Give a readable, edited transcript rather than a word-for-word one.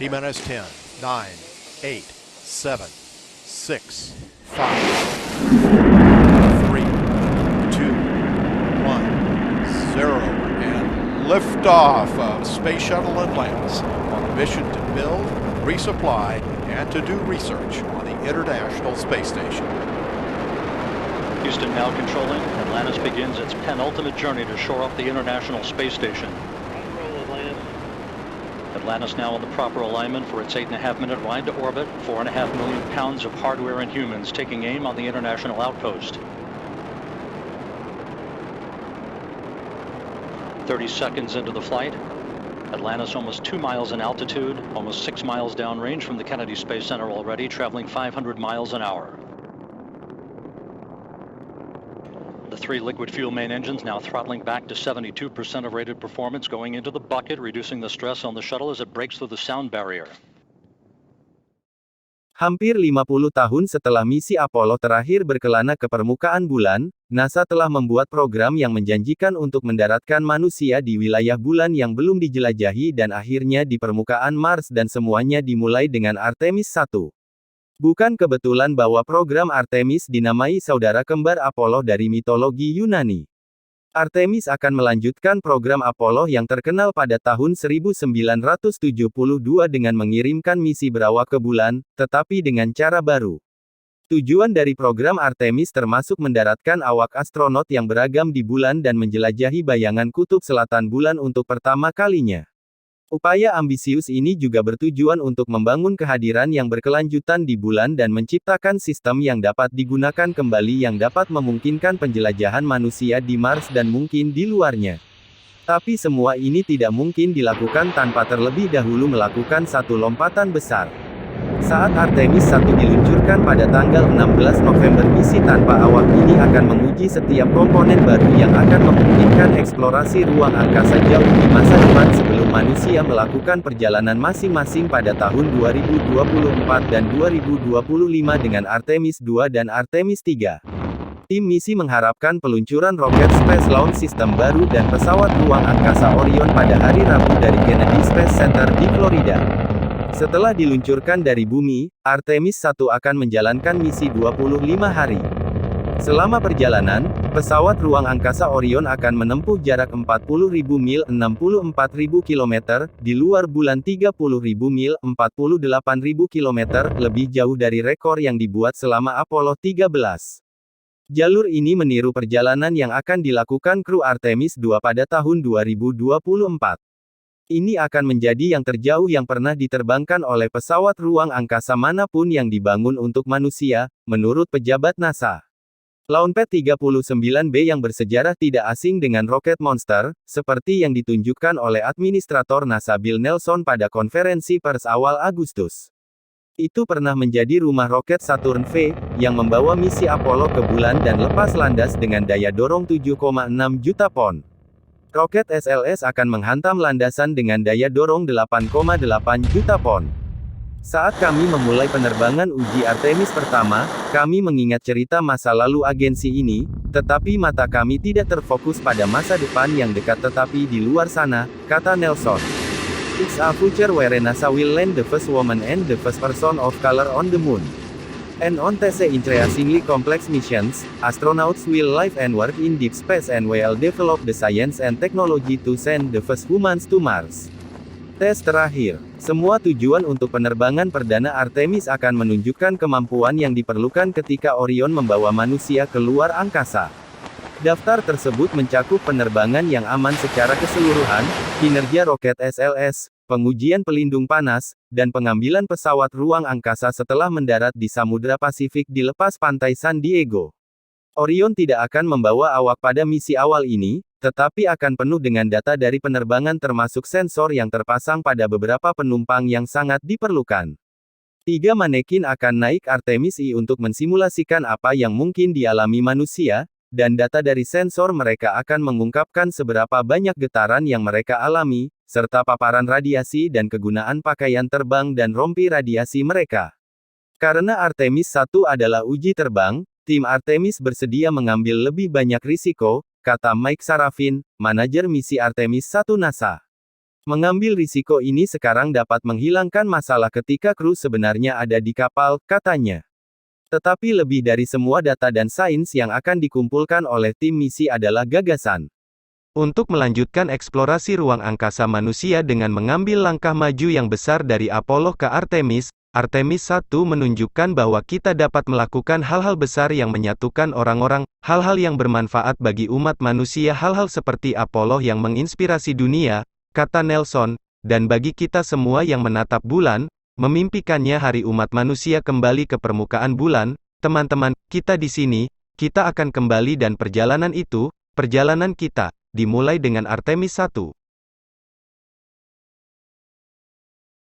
T-minus 10, 9, 8, 7, 6, 5, 3, 2, 1, 0, and liftoff of Space Shuttle Atlantis on a mission to build, resupply, and to do research on the International Space Station. Houston now controlling. Atlantis begins its penultimate journey to shore up the International Space Station. Atlantis now in the proper alignment for its 8.5-minute ride to orbit. 4.5 million pounds of hardware and humans taking aim on the International Outpost. 30 seconds into the flight. Atlantis almost 2 miles in altitude, almost 6 miles downrange from the Kennedy Space Center already, traveling 500 miles an hour. The 3 liquid fuel main engines now throttling back to 72% of rated performance, going into the bucket, reducing the stress on the shuttle as it breaks through the sound barrier. Hampir 50 tahun setelah misi Apollo terakhir berkelana ke permukaan bulan, NASA telah membuat program yang menjanjikan untuk mendaratkan manusia di wilayah bulan yang belum dijelajahi dan akhirnya di permukaan Mars, dan semuanya dimulai dengan Artemis 1. Bukan kebetulan bahwa program Artemis dinamai saudara kembar Apollo dari mitologi Yunani. Artemis akan melanjutkan program Apollo yang terkenal pada tahun 1972 dengan mengirimkan misi berawak ke bulan, tetapi dengan cara baru. Tujuan dari program Artemis termasuk mendaratkan awak astronot yang beragam di bulan dan menjelajahi bayangan kutub selatan bulan untuk pertama kalinya. Upaya ambisius ini juga bertujuan untuk membangun kehadiran yang berkelanjutan di bulan dan menciptakan sistem yang dapat digunakan kembali yang dapat memungkinkan penjelajahan manusia di Mars dan mungkin di luarnya. Tapi semua ini tidak mungkin dilakukan tanpa terlebih dahulu melakukan satu lompatan besar. Saat Artemis 1 diluncurkan pada tanggal 16 November, misi tanpa awak ini akan menguji setiap komponen baru yang akan memungkinkan eksplorasi ruang angkasa jauh di masa depan sebelum manusia melakukan perjalanan masing-masing pada tahun 2024 dan 2025 dengan Artemis 2 dan Artemis 3. Tim misi mengharapkan peluncuran roket Space Launch System baru dan pesawat ruang angkasa Orion pada hari Rabu dari Kennedy Space Center di Florida. Setelah diluncurkan dari bumi, Artemis 1 akan menjalankan misi 25 hari. Selama perjalanan, pesawat ruang angkasa Orion akan menempuh jarak 40.000 mil 64.000 km, di luar bulan 30.000 mil 48.000 km, lebih jauh dari rekor yang dibuat selama Apollo 13. Jalur ini meniru perjalanan yang akan dilakukan kru Artemis 2 pada tahun 2024. Ini akan menjadi yang terjauh yang pernah diterbangkan oleh pesawat ruang angkasa manapun yang dibangun untuk manusia, menurut pejabat NASA. Launpad 39B yang bersejarah tidak asing dengan roket monster, seperti yang ditunjukkan oleh administrator NASA Bill Nelson pada konferensi pers awal Agustus. Itu pernah menjadi rumah roket Saturn V, yang membawa misi Apollo ke bulan dan lepas landas dengan daya dorong 7,6 juta pon. Roket SLS akan menghantam landasan dengan daya dorong 8,8 juta pon. Saat kami memulai penerbangan uji Artemis pertama, kami mengingat cerita masa lalu agensi ini, tetapi mata kami tidak terfokus pada masa depan yang dekat tetapi di luar sana, kata Nelson. It's a future where NASA will land the first woman and the first person of color on the moon. And on these increasingly complex missions, astronauts will live and work in deep space and will develop the science and technology to send the first humans to Mars. Tes terakhir. Semua tujuan untuk penerbangan perdana Artemis akan menunjukkan kemampuan yang diperlukan ketika Orion membawa manusia ke luar angkasa. Daftar tersebut mencakup penerbangan yang aman secara keseluruhan, kinerja roket SLS, pengujian pelindung panas, dan pengambilan pesawat ruang angkasa setelah mendarat di Samudra Pasifik di lepas pantai San Diego. Orion tidak akan membawa awak pada misi awal ini, tetapi akan penuh dengan data dari penerbangan termasuk sensor yang terpasang pada beberapa penumpang yang sangat diperlukan. 3 manekin akan naik Artemis I untuk mensimulasikan apa yang mungkin dialami manusia, dan data dari sensor mereka akan mengungkapkan seberapa banyak getaran yang mereka alami, serta paparan radiasi dan kegunaan pakaian terbang dan rompi radiasi mereka. Karena Artemis 1 adalah uji terbang, tim Artemis bersedia mengambil lebih banyak risiko, kata Mike Sarafin, manajer misi Artemis 1 NASA. Mengambil risiko ini sekarang dapat menghilangkan masalah ketika kru sebenarnya ada di kapal, katanya. Tetapi lebih dari semua data dan sains yang akan dikumpulkan oleh tim misi adalah gagasan. Untuk melanjutkan eksplorasi ruang angkasa manusia dengan mengambil langkah maju yang besar dari Apollo ke Artemis, Artemis 1 menunjukkan bahwa kita dapat melakukan hal-hal besar yang menyatukan orang-orang, hal-hal yang bermanfaat bagi umat manusia, hal-hal seperti Apollo yang menginspirasi dunia, kata Nelson, dan bagi kita semua yang menatap bulan, memimpikannya hari umat manusia kembali ke permukaan bulan, teman-teman, kita di sini, kita akan kembali dan perjalanan itu, perjalanan kita, dimulai dengan Artemis 1.